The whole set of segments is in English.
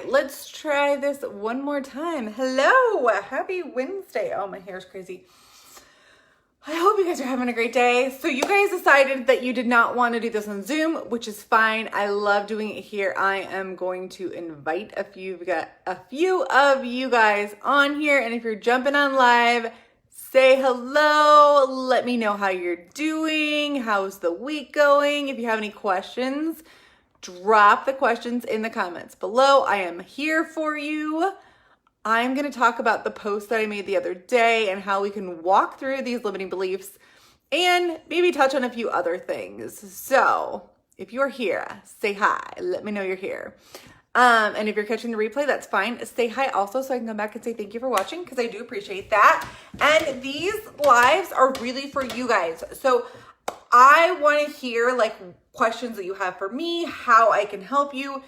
right, let's try this one more time. Hello, happy Wednesday. Oh, my hair's crazy. I hope you guys are having a great day. So you guys decided that you did not want to do this on Zoom, which is fine. I love doing it here. I am going to invite a few of you guys on here. And if you're jumping on live, say hello. Let me know how you're doing. How's the week going? If you have any questions, drop the questions in the comments below. I am here for you. I'm going to talk about the post that I made the other day and how we can walk through these limiting beliefs and maybe touch on a few other things. So if you're here, say hi. Let me know you're here. And if you're catching the replay, that's fine. Say hi also so I can come back and say thank you for watching because I do appreciate that. And these lives are really for you guys. So I want to hear like questions that you have for me, how I can help you.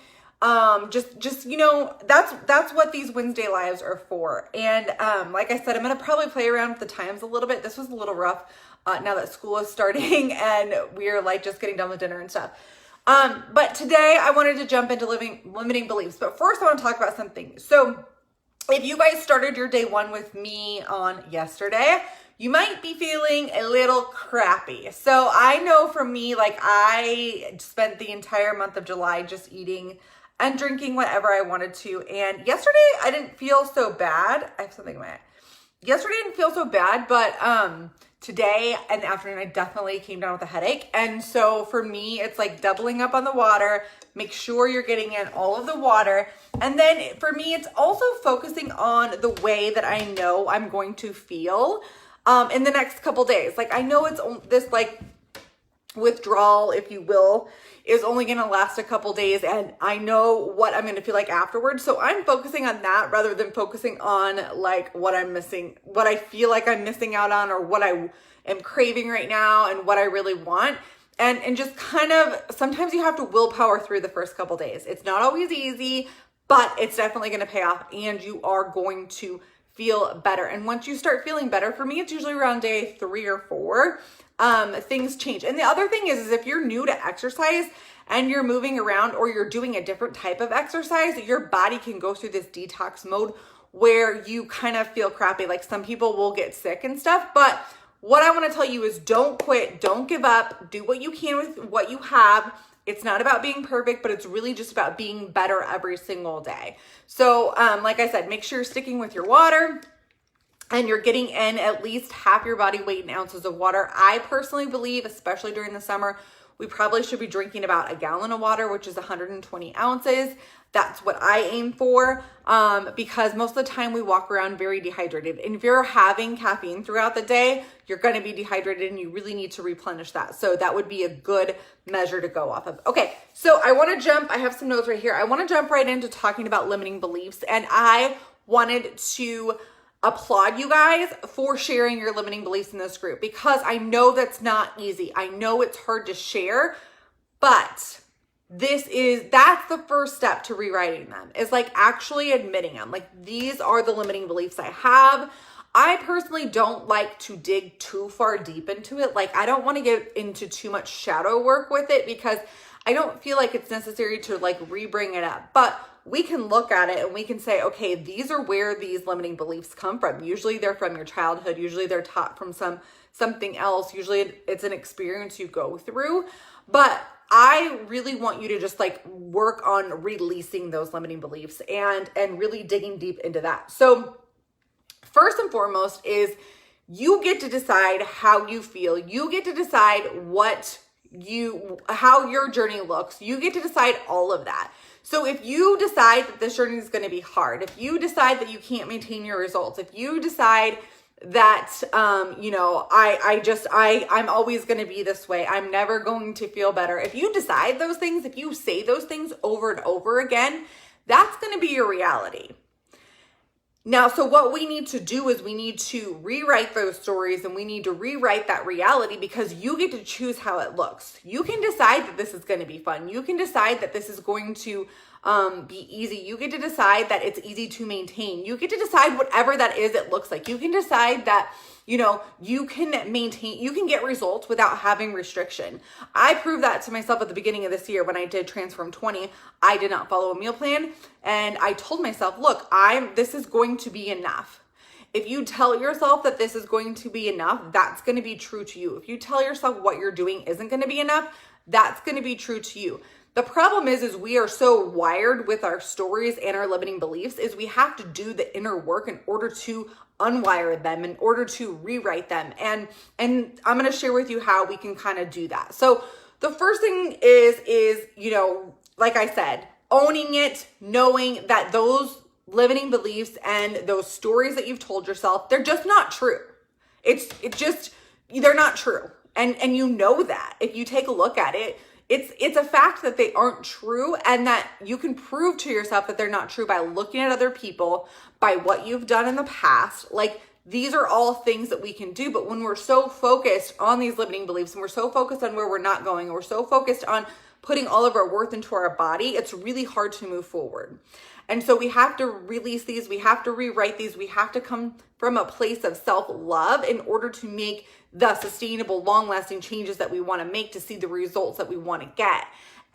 Just you know, that's what these Wednesday lives are for. And like I said, I'm gonna probably play around with the times a little bit. This was a little rough now that school is starting and we're like just getting done with dinner and stuff. But today I wanted to jump into limiting beliefs. But first I want to talk about something. So if you guys started your day one with me on yesterday, you might be feeling a little crappy. So I know for me, like I spent the entire month of July just eating and drinking whatever I wanted to. And yesterday I didn't feel so bad. I have something in my eye. Yesterday I didn't feel so bad, but today and the afternoon I definitely came down with a headache. And so for me, it's like doubling up on the water. Make sure you're getting in all of the water. And then for me, it's also focusing on the way that I know I'm going to feel in the next couple days. Like I know it's this like withdrawal, if you will, is only going to last a couple days and I know what I'm going to feel like afterwards. So I'm focusing on that rather than focusing on like what I'm missing, what I feel like I'm missing out on or what I am craving right now and what I really want. And just kind of, sometimes you have to willpower through the first couple days. It's not always easy, but it's definitely going to pay off and you are going to feel better. And once you start feeling better, for me, it's usually around day 3 or 4. Things change. And the other thing is if you're new to exercise and you're moving around or you're doing a different type of exercise, your body can go through this detox mode where you kind of feel crappy. Like some people will get sick and stuff, but what I want to tell you is don't quit, don't give up, do what you can with what you have. It's not about being perfect, but it's really just about being better every single day. So, like I said, make sure you're sticking with your water and you're getting in at least half your body weight in ounces of water. I personally believe, especially during the summer, we probably should be drinking about a gallon of water, which is 120 ounces. That's what I aim for because most of the time we walk around very dehydrated. And if you're having caffeine throughout the day, you're going to be dehydrated and you really need to replenish that. So that would be a good measure to go off of. Okay, so I have some notes right here. I want to jump right into talking about limiting beliefs. And I wanted to applaud you guys for sharing your limiting beliefs in this group because I know that's not easy. I know it's hard to share, but that's the first step to rewriting them is like actually admitting them. Like these are the limiting beliefs I have. I personally don't like to dig too far deep into it. Like I don't want to get into too much shadow work with it because I don't feel like it's necessary to like re-bring it up, but we can look at it and we can say, okay, these are where these limiting beliefs come from. Usually they're from your childhood. Usually they're taught from something else. Usually it's an experience you go through, but I really want you to just like work on releasing those limiting beliefs and really digging deep into that. So first and foremost is you get to decide how you feel. You get to decide how your journey looks. You get to decide all of that. So if you decide that this journey is going to be hard, if you decide that you can't maintain your results, if you decide that, I'm always going to be this way, I'm never going to feel better. If you decide those things, if you say those things over and over again, that's going to be your reality. Now, so what we need to do is we need to rewrite those stories and we need to rewrite that reality because you get to choose how it looks. You can decide that this is going to be fun. You can decide that this is going to be easy. You get to decide that it's easy to maintain. You get to decide whatever that is it looks like. You can decide that You know, you can get results without having restriction. I proved that to myself at the beginning of this year when I did Transform 20. I did not follow a meal plan, and I told myself, look, this is going to be enough. If you tell yourself that this is going to be enough, that's going to be true to you. If you tell yourself what you're doing isn't going to be enough, that's going to be true to you. The problem is we are so wired with our stories and our limiting beliefs is we have to do the inner work in order to unwire them, in order to rewrite them. And I'm going to share with you how we can kind of do that. So the first thing is, you know, like I said, owning it, knowing that those limiting beliefs and those stories that you've told yourself, they're just not true. They're not true. And you know that if you take a look at it, it's a fact that they aren't true, and that you can prove to yourself that they're not true by looking at other people, by what you've done in the past. Like, these are all things that we can do. But when we're so focused on these limiting beliefs, and we're so focused on where we're not going, and we're so focused on putting all of our worth into our body, it's really hard to move forward. And so we have to release these, we have to rewrite these, we have to come from a place of self-love in order to make the sustainable, long-lasting changes that we want to make to see the results that we want to get.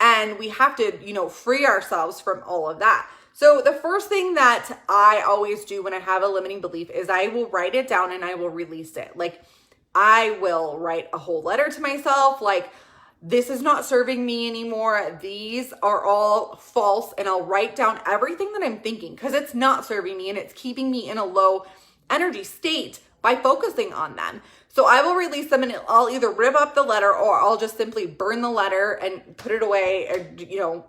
And we have to, you know, free ourselves from all of that. So the first thing that I always do when I have a limiting belief is I will write it down and I will release it. Like, I will write a whole letter to myself, like, this is not serving me anymore. These are all false. And I'll write down everything that I'm thinking, because it's not serving me and it's keeping me in a low energy state by focusing on them. So I will release them, and I'll either rip up the letter, or I'll just simply burn the letter and put it away, or, you know,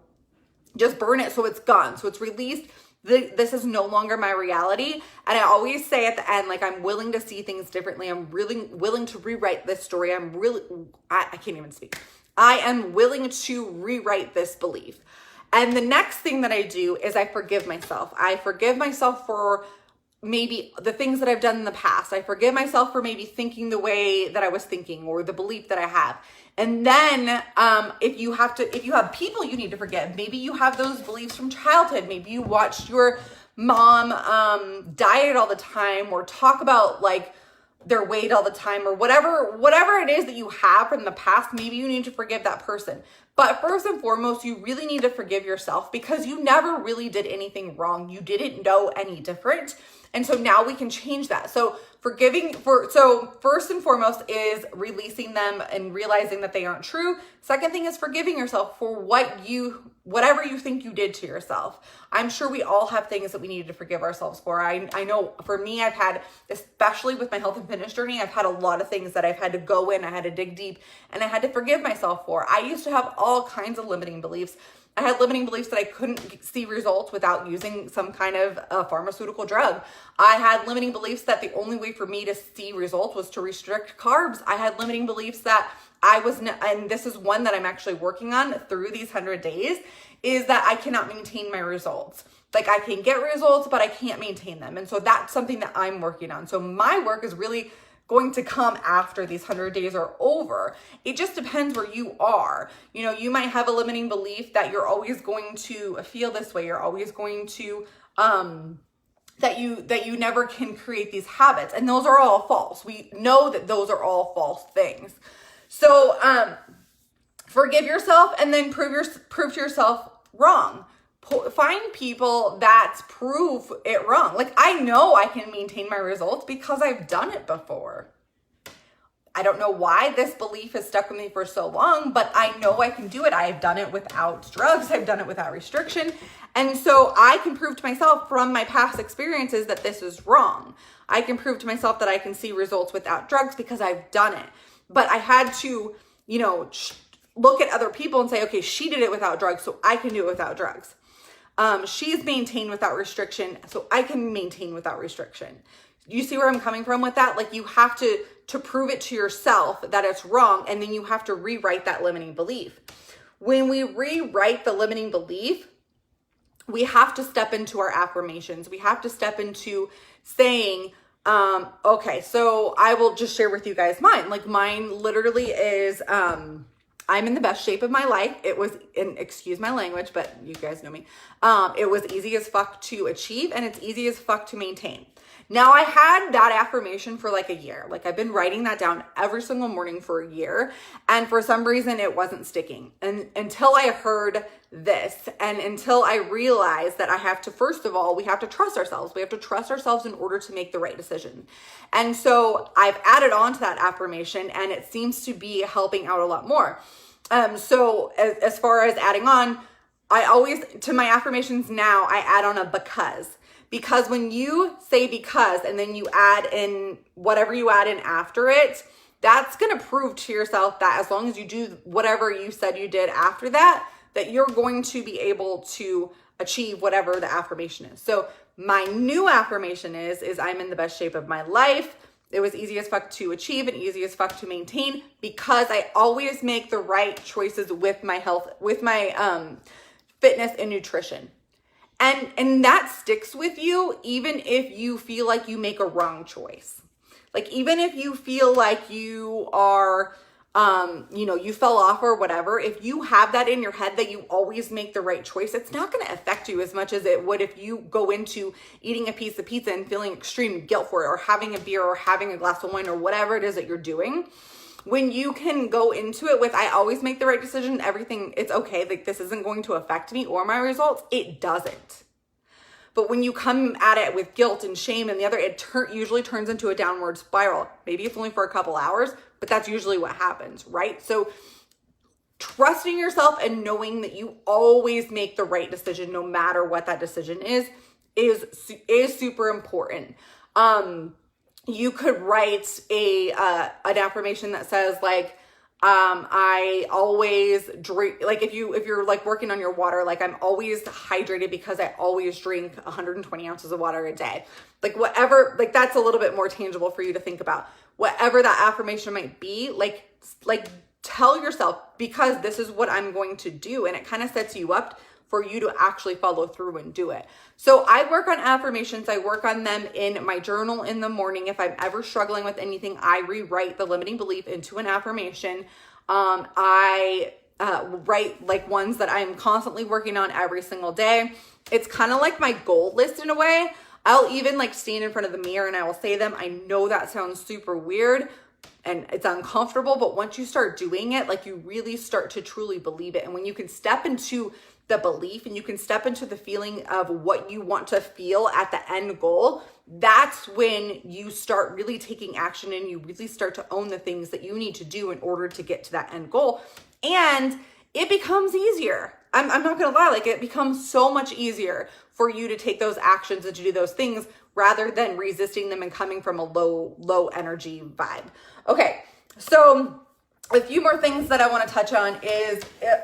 just burn it so it's gone. So it's released. This is no longer my reality. And I always say at the end, like, I'm willing to see things differently. I'm really willing to rewrite this story. I can't even speak. I am willing to rewrite this belief. And the next thing that I do is I forgive myself. I forgive myself for maybe the things that I've done in the past. I forgive myself for maybe thinking the way that I was thinking, or the belief that I have. And then if you have people you need to forgive, maybe you have those beliefs from childhood. Maybe you watched your mom diet all the time, or talk about like their weight all the time, or whatever it is that you have from the past. Maybe you need to forgive that person. But first and foremost, you really need to forgive yourself, because you never really did anything wrong. You didn't know any different. And so now we can change that. So first and foremost is releasing them and realizing that they aren't true. Second thing is forgiving yourself for whatever you think you did to yourself. I'm sure we all have things that we needed to forgive ourselves for. I know for me, I've had, especially with my health and fitness journey, I've had a lot of things that I've had to go in, I had to dig deep, and I had to forgive myself for. I used to have all kinds of limiting beliefs. I had limiting beliefs that I couldn't see results without using some kind of pharmaceutical drug. I had limiting beliefs that the only way for me to see results was to restrict carbs. I had limiting beliefs that and this is one that I'm actually working on through these 100 days, is that I cannot maintain my results. Like, I can get results, but I can't maintain them. And so that's something that I'm working on. So my work is really going to come after these 100 days are over. It just depends where you are. You know, you might have a limiting belief that you're always going to feel this way. You're always going to, that you never can create these habits. And those are all false. We know that those are all false things. So, forgive yourself, and then prove to yourself wrong. Find people that prove it wrong. Like, I know I can maintain my results because I've done it before. I don't know why this belief has stuck with me for so long, but I know I can do it. I've done it without drugs. I've done it without restriction. And so I can prove to myself from my past experiences that this is wrong. I can prove to myself that I can see results without drugs because I've done it. But I had to, you know, look at other people and say, okay, she did it without drugs, so I can do it without drugs. She's maintained without restriction, so I can maintain without restriction. You see where I'm coming from with that? Like, you have to prove it to yourself that it's wrong, and then you have to rewrite that limiting belief. When we rewrite the limiting belief, we have to step into our affirmations. We have to step into saying, okay, so I will just share with you guys mine. Like, mine literally is, I'm in the best shape of my life. It was, and excuse my language, but you guys know me. It was easy as fuck to achieve, and it's easy as fuck to maintain. Now, I had that affirmation for like a year. Like, I've been writing that down every single morning for a year, and for some reason it wasn't sticking. And until I heard this, and until I realized that I have to, first of all, we have to trust ourselves. We have to trust ourselves in order to make the right decision. And so I've added on to that affirmation, and it seems to be helping out a lot more. So as far as adding on, I always, to my affirmations now, I add on a because when you say because, and then you add in whatever you add in after it, that's going to prove to yourself that as long as you do whatever you said you did after that, that you're going to be able to achieve whatever the affirmation is. So my new affirmation is I'm in the best shape of my life. It was easy as fuck to achieve and easy as fuck to maintain because I always make the right choices with my health, with my fitness and nutrition. And that sticks with you even if you feel like you make a wrong choice. Like, even if you feel like you are, you fell off or whatever, if you have that in your head that you always make the right choice, it's not going to affect you as much as it would if you go into eating a piece of pizza and feeling extreme guilt for it, or having a beer or having a glass of wine or whatever it is that you're doing. When you can go into it with, I always make the right decision, everything, it's okay, like this isn't going to affect me or my results, it doesn't. But when you come at it with guilt and shame and the other, it usually turns into a downward spiral. Maybe it's only for a couple hours, but that's usually what happens, right? So trusting yourself and knowing that you always make the right decision, no matter what that decision is super important. You could write an affirmation that says like, I always drink, like if you're like working on your water, like I'm always hydrated because I always drink 120 ounces of water a day. Like whatever, like that's a little bit more tangible for you to think about. Whatever that affirmation might be, like tell yourself, because this is what I'm going to do. And it kind of sets you up for you to actually follow through and do it. So I work on affirmations. I work on them in my journal in the morning. If I'm ever struggling with anything, I rewrite the limiting belief into an affirmation. I write like ones that I'm constantly working on every single day. It's kind of like my goal list in a way. I'll even like stand in front of the mirror and I will say them. I know that sounds super weird and it's uncomfortable, but once you start doing it, like you really start to truly believe it. And when you can step into the belief and you can step into the feeling of what you want to feel at the end goal, that's when you start really taking action and you really start to own the things that you need to do in order to get to that end goal. And it becomes easier. I'm not gonna lie, like it becomes so much easier for you to take those actions and to do those things rather than resisting them and coming from a low energy vibe. Okay, so a few more things that I want to touch on is,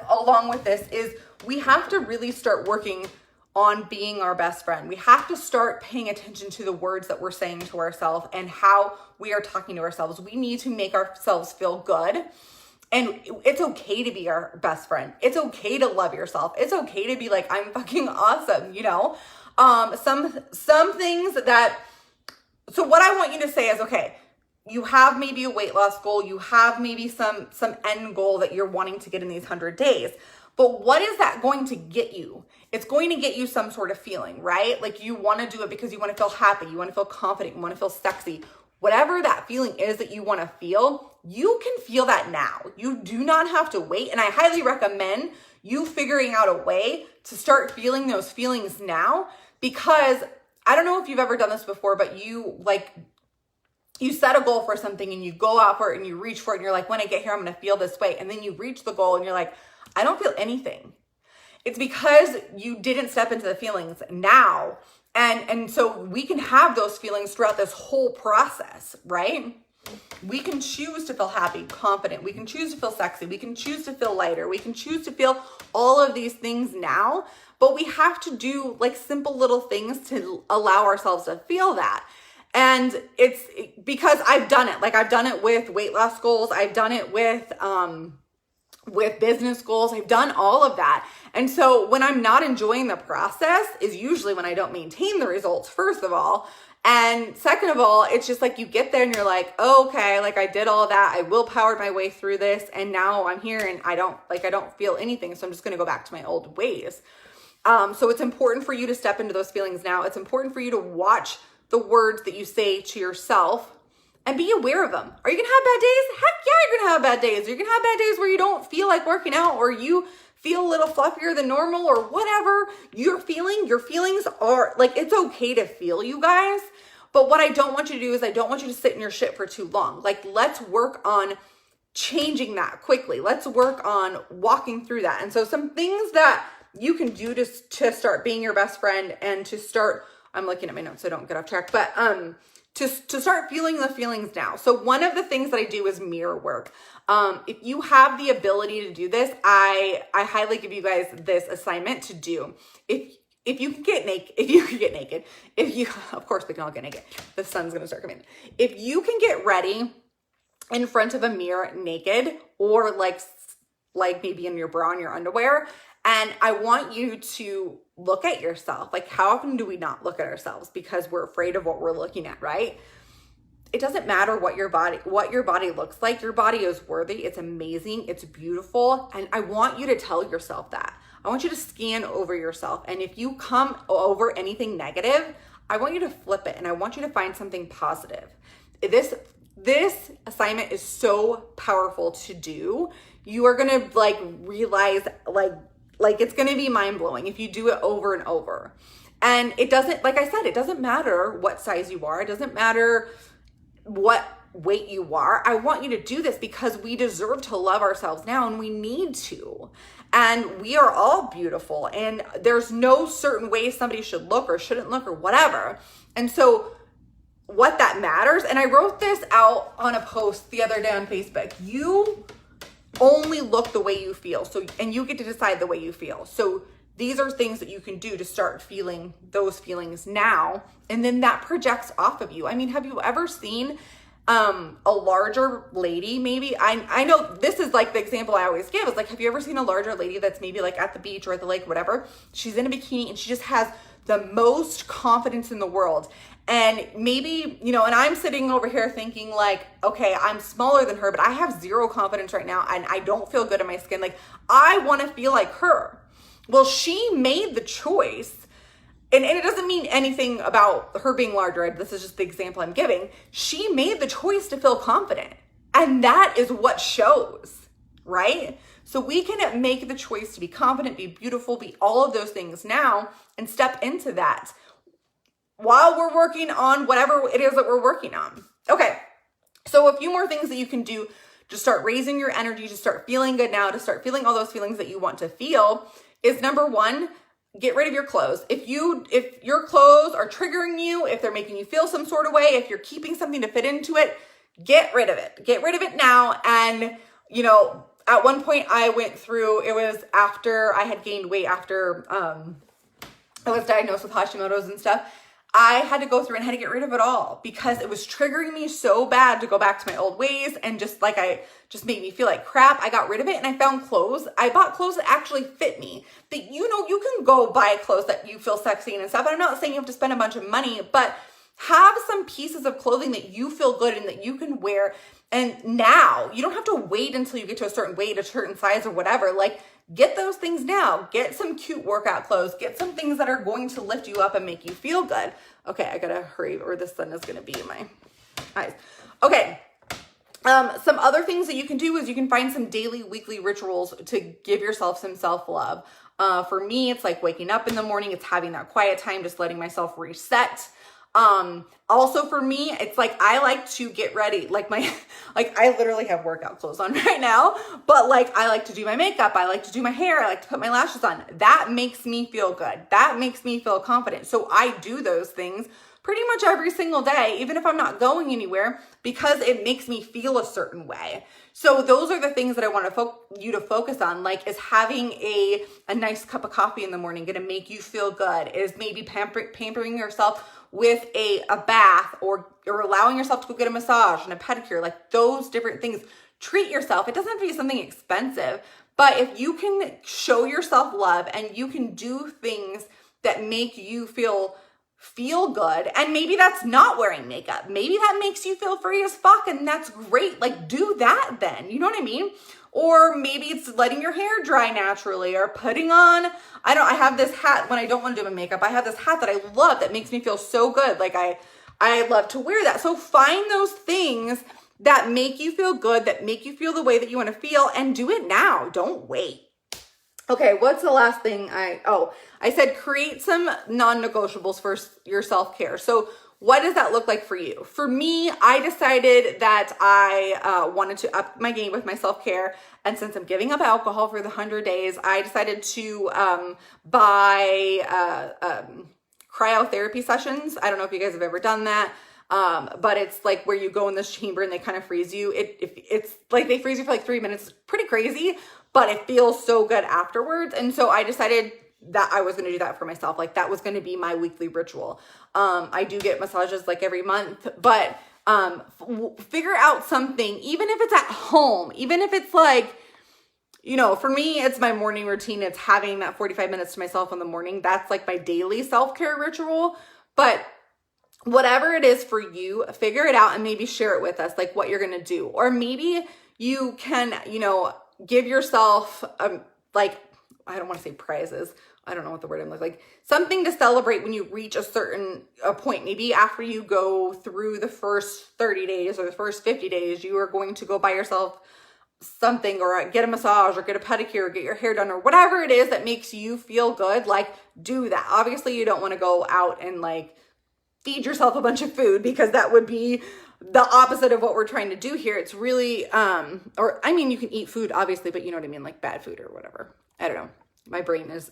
along with this, is we have to really start working on being our best friend. We have to start paying attention to the words that we're saying to ourselves and how we are talking to ourselves. We need to make ourselves feel good. And it's okay to be our best friend. It's okay to love yourself. It's okay to be like, I'm fucking awesome, you know? Some things that, so what I want you to say is, okay, you have maybe a weight loss goal. You have maybe some end goal that you're wanting to get in these 100 days. But what is that going to get you? It's going to get you some sort of feeling, right? Like you want to do it because you want to feel happy. You want to feel confident. You want to feel sexy. Whatever that feeling is that you want to feel, you can feel that now. You do not have to wait. And I highly recommend you figuring out a way to start feeling those feelings now, because I don't know if you've ever done this before, but you set a goal for something and you go out for it and you reach for it and you're like, when I get here, I'm going to feel this way. And then you reach the goal and you're like, I don't feel anything. It's because you didn't step into the feelings now. And so we can have those feelings throughout this whole process, right? We can choose to feel happy, confident. We can choose to feel sexy. We can choose to feel lighter. We can choose to feel all of these things now, but we have to do like simple little things to allow ourselves to feel that. And it's because I've done it. Like I've done it with weight loss goals. I've done it with business goals. I've done all of that. And so when I'm not enjoying the process is usually when I don't maintain the results, first of all. And second of all, it's just like you get there and you're like, oh, okay, like I did all that. I willpowered my way through this. And now I'm here and I don't feel anything. So I'm just going to go back to my old ways. So it's important for you to step into those feelings now. It's important for you to watch the words that you say to yourself and be aware of them. Are you going to have bad days? Heck yeah, you're going to have bad days. You're going to have bad days where you don't feel like working out, or you feel a little fluffier than normal, or whatever you're feeling. Your feelings are like, it's okay to feel, you guys. But what I don't want you to do is I don't want you to sit in your shit for too long. Like, let's work on changing that quickly. Let's work on walking through that. And so some things that you can do to start being your best friend and to start, I'm looking at my notes so I don't get off track, but to start feeling the feelings now. So one of the things that I do is mirror work. If you have the ability to do this, I highly give you guys this assignment to do. If you can get naked, of course we can all get naked. The sun's going to start coming. If you can get ready in front of a mirror naked, or like maybe in your bra and your underwear, and I want you to look at yourself. Like, how often do we not look at ourselves because we're afraid of what we're looking at, right? It doesn't matter what your body looks like. Your body is worthy. It's amazing. It's beautiful. And I want you to tell yourself that. I want you to scan over yourself. And if you come over anything negative, I want you to flip it and I want you to find something positive. This assignment is so powerful to do. You are going to like realize like it's going to be mind blowing if you do it over and over. And it doesn't, like I said, it doesn't matter what size you are. It doesn't matter what weight you are. I want you to do this because we deserve to love ourselves now, and we need to. And we are all beautiful, and there's no certain way somebody should look or shouldn't look or whatever. And so what that matters, and I wrote this out on a post the other day on Facebook, you only look the way you feel. So, and you get to decide the way you feel. So these are things that you can do to start feeling those feelings now. And then that projects off of you. I mean, have you ever seen a larger lady? Maybe I know this is like the example I always give is like, have you ever seen a larger lady that's maybe like at the beach or at the lake, whatever? She's in a bikini and she just has the most confidence in the world. And maybe, you know, and I'm sitting over here thinking like, okay, I'm smaller than her, but I have zero confidence right now and I don't feel good in my skin. Like, I want to feel like her. Well, she made the choice, and it doesn't mean anything about her being larger. This is just the example I'm giving. She made the choice to feel confident, and that is what shows, right? So we can make the choice to be confident, be beautiful, be all of those things now, and step into that while we're working on whatever it is that we're working on. Okay, so a few more things that you can do to start raising your energy, to start feeling good now, to start feeling all those feelings that you want to feel is number one, get rid of your clothes. If your clothes are triggering you, if they're making you feel some sort of way, if you're keeping something to fit into it, get rid of it. Get rid of it now. And, you know, at one point I went through, it was after I had gained weight, after I was diagnosed with Hashimoto's and stuff. I had to go through and had to get rid of it all because it was triggering me so bad to go back to my old ways, and just made me feel like crap. I got rid of it and I found clothes. I bought clothes that actually fit me. That, you know, you can go buy clothes that you feel sexy in and stuff. And I'm not saying you have to spend a bunch of money, but have some pieces of clothing that you feel good in, that you can wear. And now you don't have to wait until you get to a certain weight, a certain size or whatever. Like, get those things now. Get some cute workout clothes. Get some things that are going to lift you up and make you feel good. Okay, I gotta hurry or the sun is gonna be in my eyes. Okay, some other things that you can do is you can find some daily, weekly rituals to give yourself some self-love. For me, it's like waking up in the morning. It's having that quiet time, just letting myself reset. Also for me, it's like, I like to get ready. Like I literally have workout clothes on right now, but like, I like to do my makeup. I like to do my hair. I like to put my lashes on. That makes me feel good. That makes me feel confident. So I do those things pretty much every single day, even if I'm not going anywhere, because it makes me feel a certain way. So those are the things that I want you to focus on, like, is having a nice cup of coffee in the morning going to make you feel good? Is maybe pampering yourself with a bath, or allowing yourself to go get a massage and a pedicure, like those different things. Treat yourself. It doesn't have to be something expensive, but if you can show yourself love and you can do things that make you feel feel good. And maybe that's not wearing makeup. Maybe that makes you feel free as fuck, and that's great. Like, do that then. You know what I mean? Or maybe it's letting your hair dry naturally, or putting on, I have this hat when I don't want to do my makeup. I have this hat that I love that makes me feel so good. Like I love to wear that. So find those things that make you feel good, that make you feel the way that you want to feel, and do it now. Don't wait. Okay, what's the last thing I said create some non-negotiables for your self-care. So what does that look like for you? For me, I decided that I wanted to up my game with my self-care. And since I'm giving up alcohol for the 100 days, I decided to buy cryotherapy sessions. I don't know if you guys have ever done that. But it's like where you go in this chamber and they kind of freeze you. It's like they freeze you for like 3 minutes. It's pretty crazy, but it feels so good afterwards. And so I decided that I was going to do that for myself. Like that was going to be my weekly ritual. I do get massages like every month, but figure out something, even if it's at home, even if it's like, for me, it's my morning routine. It's having that 45 minutes to myself in the morning. That's like my daily self-care ritual. But whatever it is for you, figure it out and maybe share it with us, like what you're going to do. Or maybe you can, give yourself, like, I don't want to say prizes. I don't know what the word I'm like something to celebrate when you reach a certain point. Maybe after you go through the first 30 days or the first 50 days, you are going to go buy yourself something, or get a massage, or get a pedicure, or get your hair done, or whatever it is that makes you feel good. Like, do that. Obviously, you don't want to go out and like feed yourself a bunch of food, because that would be the opposite of what we're trying to do here. It's really, you can eat food, obviously, but you know what I mean? Like bad food or whatever. I don't know. My brain is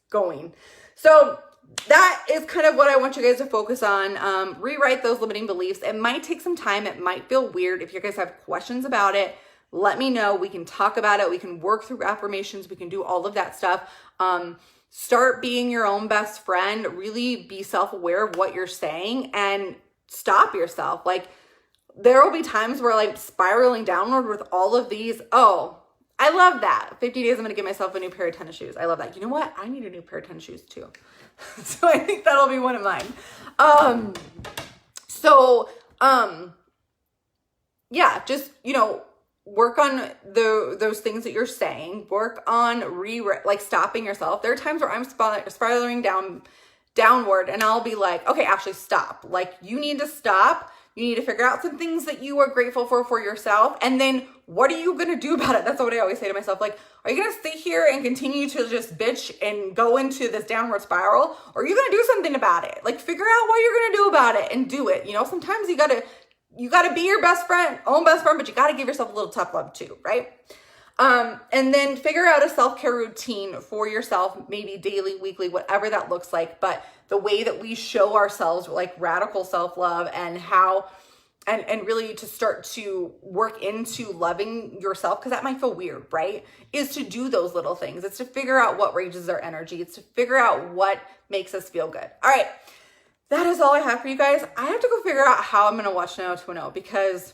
going. So that is kind of what I want you guys to focus on. Rewrite those limiting beliefs. It might take some time. It might feel weird. If you guys have questions about it, let me know. We can talk about it. We can work through affirmations. We can do all of that stuff. Start being your own best friend. Really be self-aware of what you're saying and stop yourself. Like, there will be times where like spiraling downward with all of these. Oh, I love that. 50 days, I'm going to get myself a new pair of tennis shoes. I love that. You know what? I need a new pair of tennis shoes too. So I think that'll be one of mine. Yeah, just, work on those things that you're saying. Work on stopping yourself. There are times where I'm spiraling downward, and I'll be like, okay, Ashley, stop. Like, you need to stop. You need to figure out some things that you are grateful for yourself. And then what are you going to do about it? That's what I always say to myself. Like, are you going to stay here and continue to just bitch and go into this downward spiral? Or are you going to do something about it? Like, figure out what you're going to do about it and do it. Sometimes you got to be your own best friend, but you got to give yourself a little tough love too, right? And then figure out a self-care routine for yourself, maybe daily, weekly, whatever that looks like. But the way that we show ourselves like radical self-love and and really to start to work into loving yourself, because that might feel weird, right? Is to do those little things. It's to figure out what raises our energy. It's to figure out what makes us feel good. All right. That is all I have for you guys. I have to go figure out how I'm going to watch 90210 because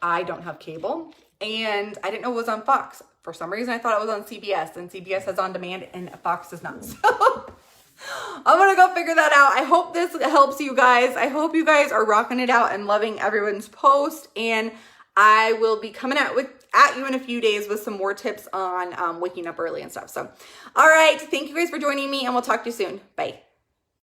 I don't have cable and I didn't know it was on Fox. For some reason, I thought it was on CBS, and CBS has on demand and Fox does not. So I'm going to go figure that out. I hope this helps you guys. I hope you guys are rocking it out and loving everyone's post. And I will be coming at you in a few days with some more tips on waking up early and stuff. So, all right. Thank you guys for joining me, and we'll talk to you soon. Bye.